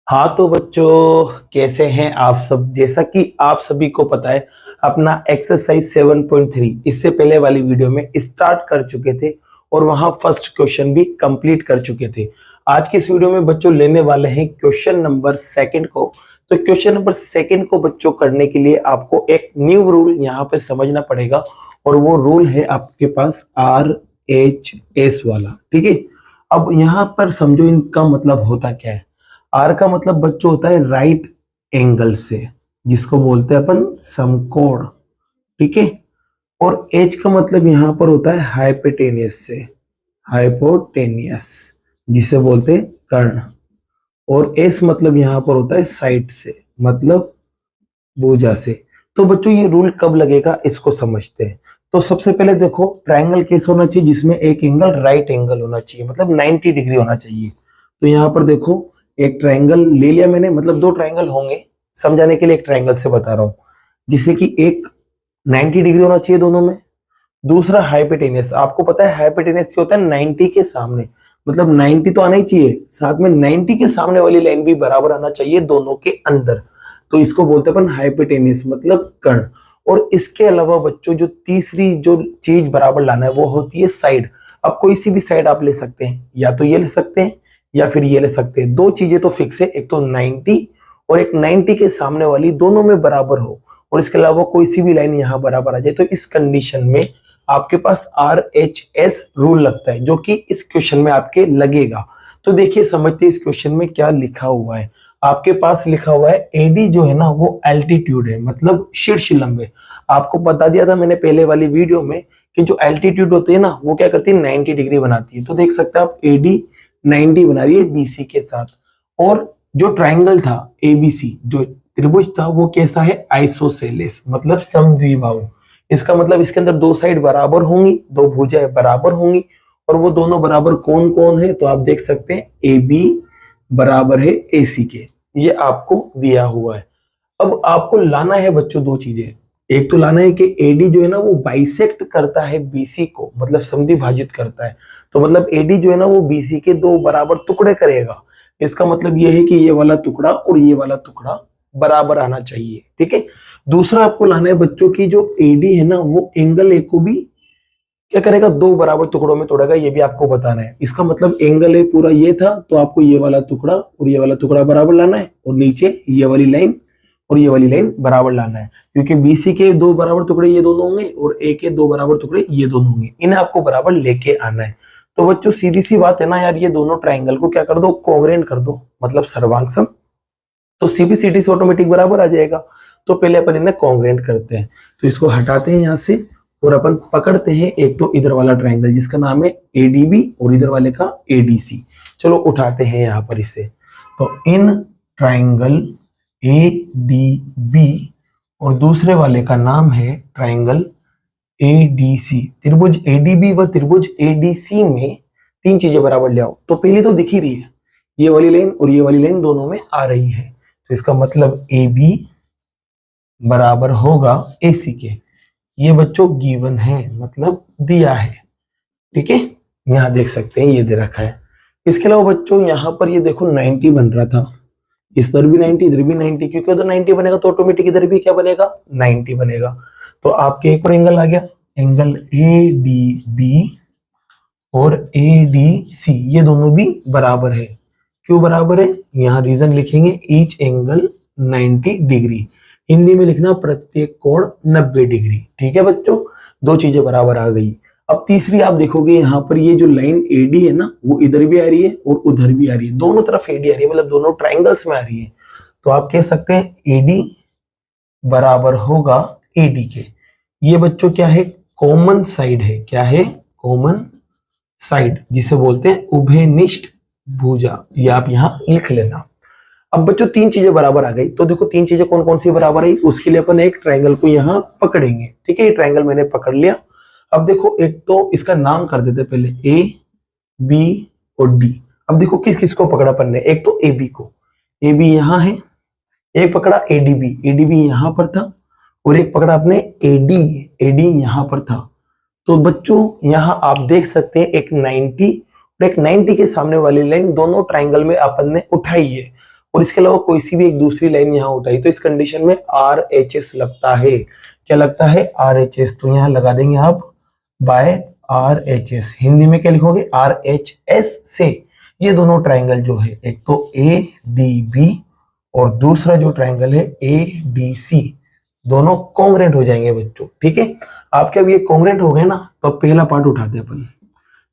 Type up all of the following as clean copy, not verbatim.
हाँ तो बच्चों, कैसे हैं आप सब। जैसा कि आप सभी को पता है, अपना एक्सरसाइज 7.3 इससे पहले वाली वीडियो में स्टार्ट कर चुके थे और वहां फर्स्ट क्वेश्चन भी कंप्लीट कर चुके थे। आज की इस वीडियो में बच्चों लेने वाले हैं क्वेश्चन नंबर सेकंड को। तो क्वेश्चन नंबर सेकंड को बच्चों करने के लिए आपको एक न्यू रूल यहाँ पे समझना पड़ेगा, और वो रूल है आपके पास RHS वाला। ठीक है, अब यहाँ पर समझो इनका मतलब होता क्या है। आर का मतलब बच्चों होता है राइट एंगल से, जिसको बोलते हैं अपन समकोण। ठीक है, और एच का मतलब यहां पर होता है हाइपोटेनियस से, हाइपोटेनियस जिसे बोलते हैं कर्ण। और एस मतलब यहां पर होता है साइड से, मतलब भुजा से। तो बच्चों ये रूल कब लगेगा इसको समझते हैं। तो सबसे पहले देखो, ट्रायंगल कैसे होना चाहिए जिसमें एक एंगल राइट एंगल होना चाहिए, मतलब 90 डिग्री होना चाहिए। तो यहाँ पर देखो, एक ट्रायंगल ले लिया मैंने, मतलब दो ट्रायंगल होंगे, समझाने के लिए एक ट्रायंगल से बता रहा हूं, जिससे कि एक 90 डिग्री होना चाहिए दोनों में। दूसरा हाइपोटेनियस, आपको पता है हाइपोटेनियस क्या होता है, 90 के सामने, मतलब 90 तो आना ही चाहिए, साथ में 90 के सामने वाली लाइन भी बराबर आना चाहिए दोनों के अंदर। तो इसको बोलते हैं अपन हाइपोटेनियस, मतलब कर्ण। और इसके अलावा बच्चों जो तीसरी जो चीज बराबर लाना है वो होती है साइड। अब कोई सी भी साइड आप ले सकते हैं, या तो ये ले सकते हैं या फिर ये ले सकते हैं। दो चीजें तो फिक्स है, एक तो 90 और एक 90 के सामने वाली दोनों में बराबर हो, और इसके अलावा कोई सी भी लाइन यहां बराबर आ जाए। तो इस कंडीशन में आपके पास RHS रूल लगता है, जो कि इस क्वेश्चन में आपके लगेगा। तो देखिए समझते इस क्वेश्चन में क्या लिखा हुआ है। आपके पास लिखा हुआ है एडी जो है ना वो एल्टीट्यूड है, मतलब शीर्ष लंब है। आपको बता दिया था मैंने पहले वाली वीडियो में कि जो एल्टीट्यूड होती है ना वो क्या करती है, 90 डिग्री बनाती है। तो देख सकते हैं आप एडी 90 बना रही है BC के साथ। और जो ट्राइंगल था ABC, जो त्रिभुज था, वो कैसा है, आइसोसेलेस, मतलब समद्विबाहु। इसका मतलब इसके अंदर दो साइड बराबर होंगी, दो भुजाएं बराबर होंगी, और वो दोनों बराबर कौन कौन है, तो आप देख सकते हैं AB बराबर है AC के। ये आपको दिया हुआ है। अब आपको लाना है बच्चों दो चीजें। एक तो लाना है कि AD जो है ना वो बाइसेक्ट करता है BC को, मतलब समद्विभाजित करता है। तो मतलब AD जो है ना वो BC के दो बराबर टुकड़े करेगा। इसका मतलब ये है कि ये वाला टुकड़ा और ये वाला टुकड़ा बराबर आना चाहिए। ठीक है, दूसरा आपको लाना है बच्चों की जो AD है ना वो एंगल ए को भी क्या करेगा, दो बराबर टुकड़ों में तोड़ेगा। ये भी आपको बताना है। इसका मतलब एंगल ए पूरा ये था, तो आपको ये वाला टुकड़ा और ये वाला टुकड़ा बराबर लाना है, और नीचे ये वाली लाइन और ये वाली लाइन बराबर लाना है, क्योंकि BC के दो बराबर टुकड़े ये दोनों होंगे और ए के दो बराबर टुकड़े ये दोनों होंगे। इन्हें आपको बराबर लेके आना है। तो बच्चों सीधी सी बात है ना यार, ये दोनों ट्राइंगल को क्या कर दो, कोंग्रेंट कर दो, मतलब सर्वांग। तो CBCD से ऑटोमेटिक बराबर आ जाएगा। तो पहले अपन इन्हें कॉन्ग्रेंट करते हैं। तो इसको हटाते हैं यहाँ से, और अपन पकड़ते हैं एक तो इधर वाला ट्राइंगल जिसका नाम है ADB, और इधर वाले का ADC। चलो उठाते हैं यहाँ पर इसे। तो इन ट्राइंगल ADB और दूसरे वाले का नाम है ट्राइंगल ADC। त्रिभुज ADB व त्रिभुज ADC में तीन चीजें बराबर ले आओ। तो पहली तो दिख ही रही है, ये वाली लाइन और ये वाली लाइन दोनों में आ रही है। तो इसका मतलब AB बराबर होगा AC के। ये बच्चों गिवन है, मतलब दिया है। ठीक है, यहां देख सकते हैं ये दे रखा है। इसके अलावा बच्चों यहाँ पर ये देखो 90 बन रहा था, इस पर भी 90, इधर भी 90, क्योंकि उधर 90 बनेगा तो ऑटोमेटिक इधर भी क्या बनेगा, 90 बनेगा। तो आपके एक और एंगल आ गया, एंगल ADB और ADC, ये दोनों भी बराबर है। क्यों बराबर है, यहां रीजन लिखेंगे, ईच एंगल 90 डिग्री। हिंदी में लिखना प्रत्येक कोण 90 डिग्री। ठीक है बच्चों, दो चीजें बराबर आ गई। अब तीसरी आप देखोगे यहाँ पर ये जो लाइन AD है ना वो इधर भी आ रही है और उधर भी आ रही है, दोनों तरफ AD आ रही है, मतलब दोनों ट्राइंगल्स में आ रही है। तो आप कह सकते हैं AD बराबर होगा AD के। ये बच्चों क्या है, कॉमन साइड है। क्या है, कॉमन साइड, जिसे बोलते हैं उभयनिष्ठ भुजा। ये आप यहाँ लिख लेना। अब बच्चों तीन चीजें बराबर आ गई। तो देखो तीन चीजें कौन कौन सी बराबर आई, उसके लिए अपन एक ट्रायंगल को यहाँ पकड़ेंगे। ठीक है, ये ट्रायंगल मैंने पकड़ लिया। अब देखो एक तो इसका नाम कर देते पहले, AB और D। अब देखो किस किस को पकड़ा अपन ने, एक तो AB को, AB यहाँ है, एक पकड़ा ADB यहाँ पर था, और एक पकड़ा अपने AD यहाँ पर था। तो बच्चों यहाँ आप देख सकते हैं एक 90 और एक 90 के सामने वाली लाइन दोनों ट्राइंगल में अपन ने उठाई है, और इसके अलावा कोई सी भी एक दूसरी लाइन यहाँ उठाई तो इस कंडीशन में RHS लगता है। क्या लगता है? RHS। तो यहाँ लगा देंगे आप बाय RHS। हिंदी में क्या लिखोगे? RHS से ये दोनों ट्राइंगल जो है, एक तो ADB और दूसरा जो ट्राइंगल है ADC, दोनों कॉन्ग्रेंट हो जाएंगे बच्चों। ठीक है, आपके अब ये कॉन्ग्रेंट हो गए ना, तो अब पहला पार्ट उठाते हैं अपन।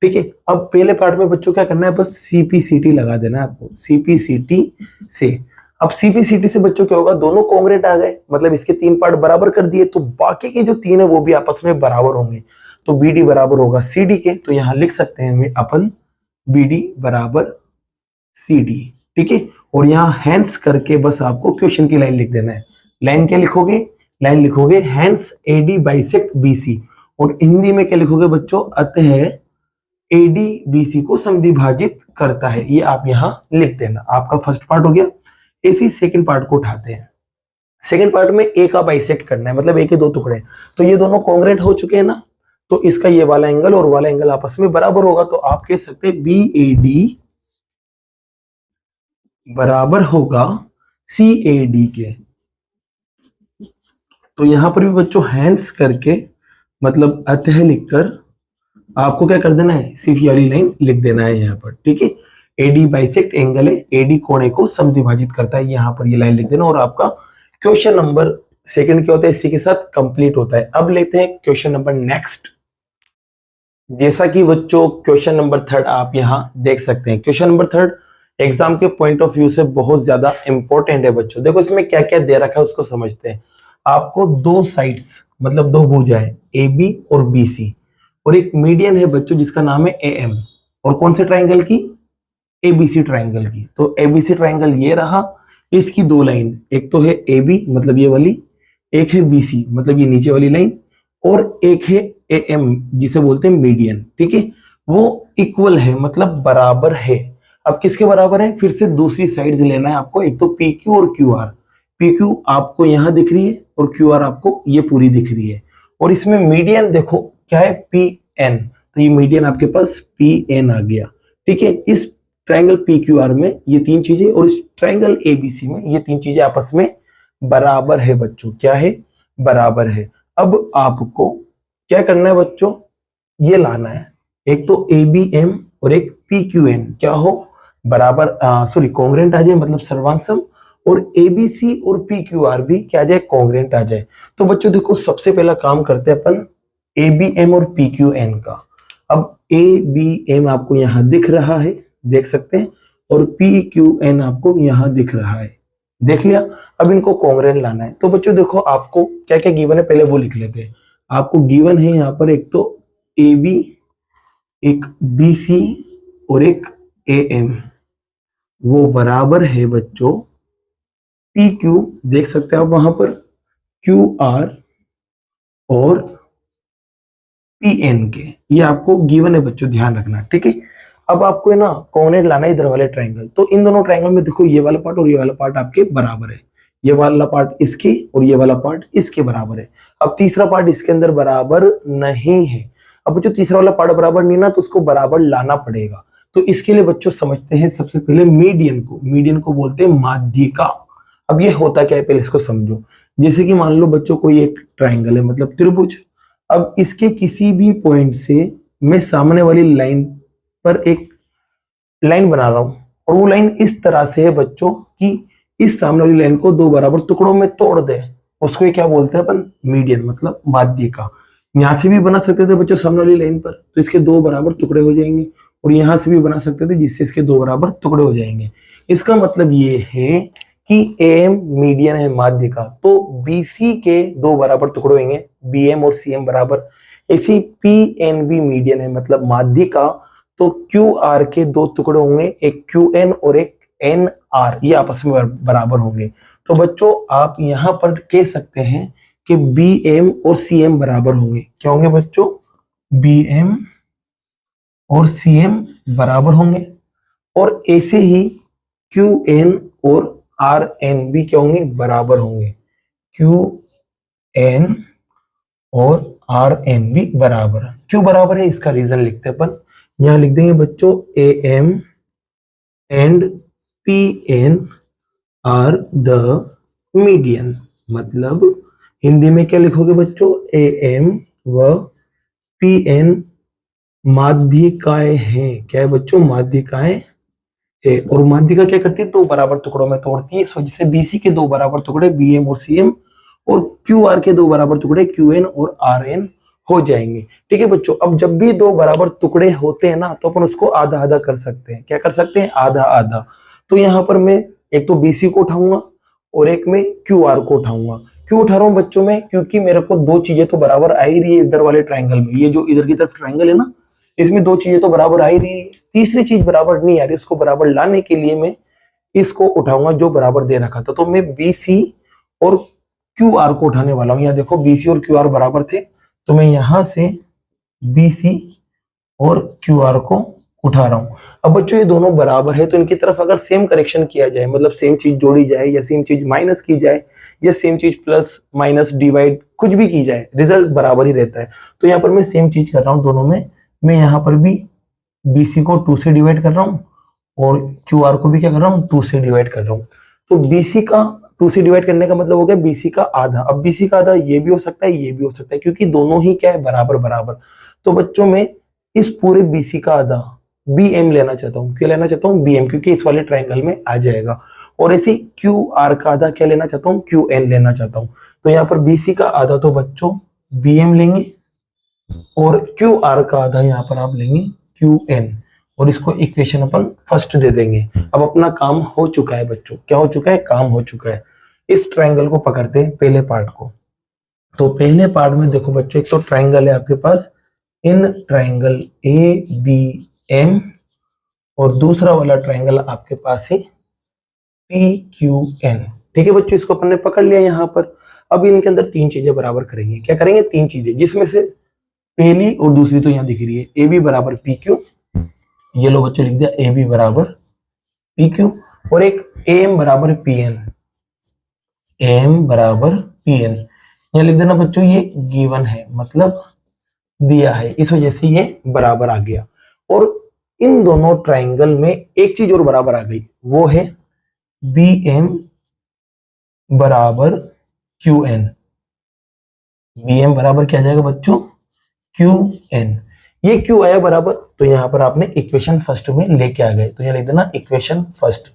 ठीक है, अब पहले पार्ट में बच्चों क्या करना है? बस CPCT लगा देना है आपको, CPCT से। अब CPCT से बच्चों क्या होगा? दोनों कॉन्ग्रेंट आ गए, मतलब इसके 3 पार्ट बराबर कर दिए, तो बाकी के जो 3 है वो भी आपस में बराबर होंगे। तो BD बराबर होगा CD के, तो यहां लिख सकते हैं अपन BD बराबर CD। ठीक है, और यहाँ हैंस करके बस आपको क्वेश्चन की लाइन लिख देना है। लाइन क्या लिखोगे? लाइन लिखोगे हैंस AD बाइसेक्ट BC, और हिंदी में क्या लिखोगे बच्चों? अतः AD BC को समद्विभाजित करता है। ये आप यहां लिख देना। आपका फर्स्ट पार्ट हो गया। इसी सेकंड पार्ट को उठाते हैं। सेकंड पार्ट में A का बाइसेक्ट करना है, मतलब A के 2 टुकड़े, तो ये दोनों कॉन्ग्रेंट हो चुके हैं ना, तो इसका ये वाला एंगल और वाला एंगल आपस में बराबर होगा, तो आप कह सकते हैं BAD बराबर होगा CAD के। तो यहां पर भी बच्चों हैंस करके, मतलब अतः लिखकर आपको क्या कर देना है? सिर्फ ये वाली लाइन लिख देना है यहाँ पर। ठीक है, AD बाइसेक्ट एंगल है, AD कोणे को समद्विभाजित करता है, यहाँ पर ये लाइन लिख देना, और आपका क्वेश्चन नंबर सेकंड क्या होता है? इसी के साथ कंप्लीट होता है। अब लेते हैं क्वेश्चन नंबर नेक्स्ट। जैसा कि बच्चों क्वेश्चन नंबर 3 आप यहाँ देख सकते हैं। क्वेश्चन नंबर 3 एग्जाम के पॉइंट ऑफ व्यू से बहुत ज्यादा इंपॉर्टेंट है बच्चों। देखो इसमें क्या क्या दे रखा है उसको समझते हैं। आपको 2 साइड्स, मतलब 2 भुजाएं AB और BC, और एक मीडियन है बच्चों जिसका नाम है AM, और कौन से ट्राइंगल की? ABC ट्राइंगल की। तो ABC ट्राइंगल ये रहा, इसकी 2 लाइन, एक तो है AB मतलब ये वाली, एक है BC मतलब ये नीचे वाली लाइन, और एक है AM जिसे बोलते हैं मीडियन। ठीक है, वो इक्वल है, मतलब बराबर है। अब किसके बराबर है? फिर से दूसरी साइड्स लेना है आपको, एक तो PQ और QR। PQ आपको यहां दिख रही है और QR आपको ये पूरी दिख रही है, और इसमें मीडियन देखो क्या है? PN। तो ये मीडियन आपके पास PN आ गया। ठीक है, इस ट्राइंगल PQR में ये 3 चीजें, और इस ट्राइंगल ABC में ये 3 चीजें आपस में बराबर है बच्चों। क्या है? बराबर है। अब आपको क्या करना है बच्चों? ये लाना है, एक तो ABM और एक PQN क्या हो? बराबर, सॉरी कॉन्ग्रेंट आ जाए, मतलब सर्वांसम, और ABC और PQR भी क्या आ जाए? कॉन्ग्रेंट आ जाए। तो बच्चों देखो सबसे पहला काम करते हैं अपन ABM और PQN का। अब ABM आपको यहां दिख रहा है, देख सकते हैं, और PQN आपको यहां दिख रहा है, देख लिया। अब इनको कॉन्ग्रेंट लाना है। तो बच्चों देखो आपको क्या क्या गिवन है, पहले वो लिख लेते हैं। आपको गिवन है यहाँ पर एक तो AB, एक BC और एक AM, वो बराबर है बच्चों PQ, देख सकते हैं आप वहां पर, QR और PN के। ये आपको गिवन है बच्चों, ध्यान रखना। ठीक है, अब आपको है ना कॉर्डिनेट लाना है इधर वाले ट्राइंगल। तो इन दोनों ट्राइंगल में देखो ये वाला पार्ट और ये वाला पार्ट आपके बराबर है, ये वाला पार्ट इसके और ये वाला पार्ट इसके बराबर है। अब तीसरा पार्ट इसके अंदर बराबर नहीं है। अब जो तीसरा वाला पार्ट बराबर नहीं ना, तो उसको बराबर लाना पड़ेगा। तो इसके लिए बच्चों समझते हैं सबसे पहले मीडियन को। मीडियन को बोलते हैं माध्यिका। अब ये होता क्या है पहले इसको समझो। जैसे कि मान लो बच्चों कोई एक ट्राइंगल है, मतलब त्रिभुज। अब इसके किसी भी पॉइंट से मैं सामने वाली लाइन पर एक लाइन बना रहा हूं, और वो लाइन इस तरह से है बच्चों कि इस सामने वाली लाइन को 2 बराबर टुकड़ों में तोड़ दे, उसको ये क्या बोलते हैं अपन? मीडियन, मतलब माध्यिका। यहां से भी बना सकते थे बच्चों सामने वाली लाइन पर, तो इसके 2 बराबर टुकड़े हो जाएंगे, और यहां से भी बना सकते थे जिससे इसके 2 बराबर टुकड़े हो जाएंगे। इसका मतलब ये है कि AM मीडियन है, माध्यिका, तो BC के 2 बराबर टुकड़े होंगे, BM और CM बराबर। इसी PN भी मीडियन है, मतलब माध्यिका, तो QR के 2 टुकड़े होंगे, एक QN और एक NR, ये आपस में बराबर होंगे। तो बच्चों आप यहां पर कह सकते हैं कि BM और CM बराबर होंगे। क्या होंगे बच्चों? BM और CM बराबर होंगे, और ऐसे ही QN और RN भी क्या होंगे? बराबर होंगे। QN और RN भी बराबर। क्यों बराबर है इसका रीजन लिखते हैं अपन। यहां लिख देंगे बच्चों AM and PN are the median. मतलब हिंदी में क्या लिखोगे बच्चों, ए एम व पी एन माध्यिकाएं हैं। क्या है बच्चों, माध्यिकाएं है। और माध्यिका क्या करती है, दो बराबर टुकड़ों में तोड़ती है। इस वजह से बीसी के दो बराबर टुकड़े बी एम और सी एम, और क्यू आर के दो बराबर टुकड़े क्यू एन और आर एन हो जाएंगे। ठीक है बच्चों, अब जब भी दो बराबर टुकड़े होते हैं ना, तो अपन उसको आधा आधा कर सकते हैं। क्या कर सकते हैं, आधा आधा। तो यहाँ पर मैं एक तो बीसी को उठाऊंगा और एक में क्यू आर को उठाऊंगा। क्यों उठा रहा हूँ बच्चों में, क्योंकि मेरे को दो चीजें तो बराबर आ ही रही है इधर वाले ट्रायंगल में। ये जो इधर की तरफ ट्रायंगल है ना, इसमें दो चीजें तो बराबर आ ही रही है, तीसरी चीज बराबर नहीं आ रही। उसको बराबर लाने के लिए मैं इसको उठाऊंगा जो बराबर दे रखा था। तो मैं बीसी और क्यू आर को उठाने वाला हूं। यहाँ देखो बीसी और क्यू आर बराबर थे, तो मैं यहां से बीसी और क्यू आर को उठा रहा हूं। अब बच्चों ये दोनों बराबर है, तो इनकी तरफ अगर सेम करेक्शन किया जाए, मतलब सेम चीज जोड़ी जाए या सेम चीज माइनस की जाए या सेम चीज प्लस माइनस डिवाइड कुछ भी की जाए, रिजल्ट बराबर ही रहता है। तो यहाँ पर मैं सेम चीज कर रहा हूँ दोनों में। मैं यहाँ पर भी बीसी को 2 से डिवाइड कर रहा हूँ और क्यू आर को भी क्या कर रहा हूँ, 2 से डिवाइड कर रहा हूँ। तो बीसी का 2 से डिवाइड करने का मतलब हो गया बीसी का आधा। अब बीसी का आधा ये भी हो सकता है, ये भी हो सकता है, क्योंकि दोनों ही क्या है, बराबर बराबर। तो बच्चों में इस पूरे बीसी का आधा बी एम लेना चाहता हूँ। क्यों लेना चाहता हूँ, बी एम, क्योंकि इस वाले ट्रायंगल में आ जाएगा। और ऐसे क्यू आर का आधा क्या लेना चाहता हूँ, क्यू एन लेना चाहता हूँ। तो यहाँ पर बीसी का आधा तो बच्चों बी एम लेंगे और क्यू आर का आधा यहाँ पर आप लेंगे क्यू एन, और इसको इक्वेशन अपन फर्स्ट दे देंगे। अब अपना काम हो चुका है बच्चों। क्या हो चुका है, काम हो चुका है। इस ट्रायंगल को पकड़ते हैं, पहले पार्ट को। तो पहले पार्ट में देखो बच्चों, एक तो ट्रायंगल है आपके पास in triangle A B M, और दूसरा वाला ट्रायंगल आपके पास है पी क्यू एन। ठीक है बच्चों, इसको अपन ने पकड़ लिया यहाँ पर। अब इनके अंदर तीन चीजें बराबर करेंगे। क्या करेंगे, तीन चीजें, जिसमें से पहली और दूसरी तो यहाँ दिख रही है, ए बी बराबर पी क्यू। ये लो बच्चों लिख दिया, ए बी बराबर पी क्यू। और एक ए एम बराबर पी एन, एम बराबर पी एन। यहाँ लिख देना बच्चों, ये गिवन है, मतलब दिया है, इस वजह से ये बराबर आ गया। और इन दोनों ट्रायंगल में एक चीज और बराबर आ गई, वो है बी एम बराबर क्यू एन। बी एम बराबर क्या जाएगा बच्चों, क्यू एन। ये क्यों आया बराबर, तो यहां पर आपने इक्वेशन फर्स्ट में लेके आ गए। तो यहां लिख देना इक्वेशन फर्स्ट,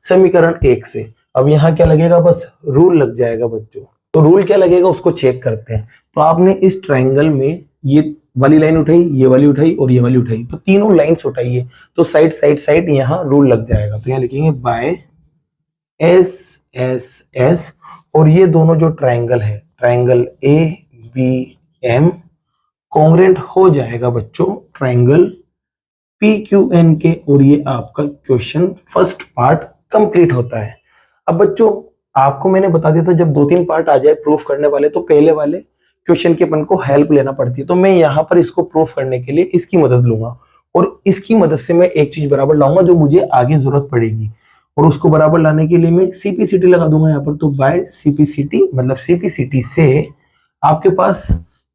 समीकरण 1 से। अब यहां क्या लगेगा, बस रूल लग जाएगा बच्चों। तो रूल क्या लगेगा उसको चेक करते हैं। तो आपने इस ट्रायंगल में ये वाली लाइन उठाई, ये वाली उठाई और ये वाली उठाई, तो तीनों लाइंस उठाइए, तो साइड साइड साइड यहां रूल लग जाएगा। तो यहां लिखेंगे बाय एस एस एस, और ये दोनों जो ट्रायंगल है, triangle A B M congruent हो जाएगा बच्चों ट्रायंगल पी क्यू एन के। और ये आपका क्वेश्चन फर्स्ट पार्ट कंप्लीट होता है। अब बच्चों आपको मैंने बता दिया था, जब 2-3 पार्ट आ जाए प्रूफ करने वाले, तो पहले वाले क्वेश्चन के अपन को हेल्प लेना पड़ती है। तो मैं यहाँ पर इसको प्रूफ करने के लिए इसकी मदद लूंगा, और इसकी मदद से मैं एक चीज बराबर लाऊंगा जो मुझे आगे जरूरत पड़ेगी। और उसको बराबर लाने के लिए मैं सीपीसीटी लगा दूंगा यहाँ पर। तो बाय सीपीसीटी, मतलब सीपीसीटी से आपके पास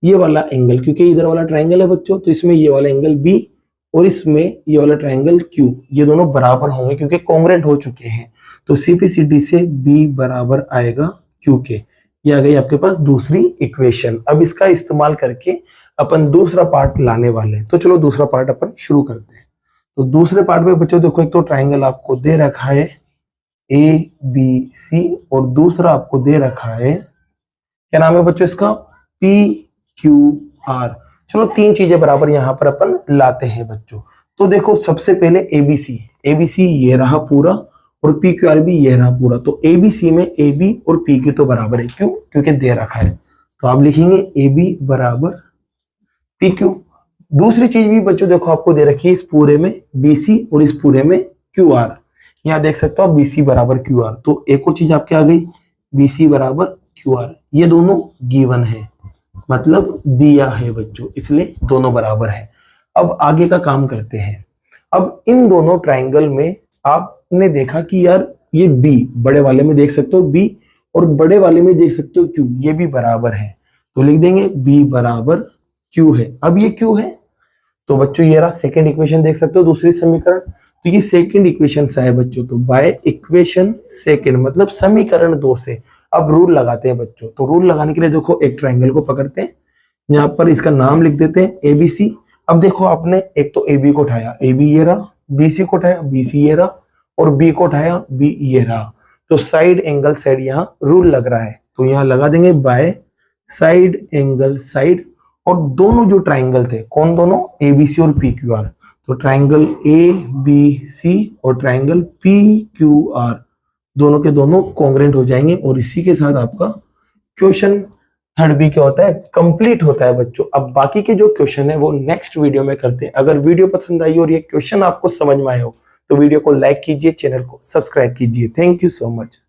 ये वाला एंगल, क्योंकि इधर वाला ट्रायंगल है बच्चों, तो इसमें ये वाला एंगल बी और इसमें ये वाला ट्रायंगल क्यू, ये दोनों बराबर होंगे क्योंकि कॉन्ग्रेंट हो चुके हैं। तो सीपीसीटी से बी बराबर आएगा क्यू के। ये आ गई आपके पास दूसरी इक्वेशन। अब इसका इस्तेमाल करके अपन दूसरा पार्ट लाने वाले हैं। तो चलो दूसरा पार्ट अपन शुरू करते हैं। तो दूसरे पार्ट में बच्चों देखो, एक तो ट्रायंगल आपको दे रखा है ए बी सी, और दूसरा आपको दे रखा है, क्या नाम है बच्चों इसका, पी क्यू आर। चलो तीन चीजें बराबर यहां पर अपन लाते हैं बच्चों। तो देखो सबसे पहले एबीसी, एबीसी ये रहा पूरा, और पी क्यू आर भी ये रहा पूरा। तो एबीसी में ए बी और पी क्यू तो बराबर है, क्यों, क्योंकि दे रखा है। तो आप लिखेंगे ए बी बराबर पी क्यू। दूसरी चीज भी बच्चों देखो आपको दे रखी है, इस पूरे में बीसी और इस पूरे में क्यू आर। यहाँ देख सकते हो आप बीसी बराबर क्यू आर। तो एक और चीज आपके आ गई, बीसी बराबर क्यू आर। ये दोनों गिवन है, मतलब दिया है बच्चों, इसलिए दोनों बराबर है। अब आगे का काम करते हैं। अब इन दोनों ट्रायंगल में आपने देखा कि यार ये बी, बड़े वाले में देख सकते हो बी, और बड़े वाले में देख सकते हो क्यू, ये भी बराबर है। तो लिख देंगे बी बराबर क्यू है। अब ये क्यू है, तो बच्चों ये रहा सेकेंड इक्वेशन, देख सकते हो दूसरी समीकरण। तो ये सेकंड इक्वेशन सा है बच्चों। तो बाय इक्वेशन सेकंड मतलब समीकरण 2 से अब रूल लगाते हैं बच्चों। तो रूल लगाने के लिए देखो एक ट्रायंगल को पकड़ते हैं, यहाँ पर इसका नाम लिख देते हैं एबीसी। अब देखो आपने एक तो ए बी को उठाया, ए बी ये रहा, बी सी को उठाया, बी सी ये रहा, और बी को उठाया, बी ये रहा। तो साइड एंगल साइड यहाँ रूल लग रहा है, तो यहाँ लगा देंगे बाय साइड एंगल साइड। और दोनों जो ट्राइंगल थे, कौन दोनों, ए बी सी और पी क्यू आर, तो ट्राइंगल ए बी सी और ट्राइंगल पी क्यू आर दोनों के दोनों कॉन्ग्रेंट हो जाएंगे। और इसी के साथ आपका क्वेश्चन थर्ड बी क्या होता है, कंप्लीट होता है बच्चों। अब बाकी के जो क्वेश्चन है वो नेक्स्ट वीडियो में करते हैं। अगर वीडियो पसंद आई और ये क्वेश्चन आपको समझ में आए हो तो वीडियो को लाइक कीजिए, चैनल को सब्सक्राइब कीजिए। Thank you so much.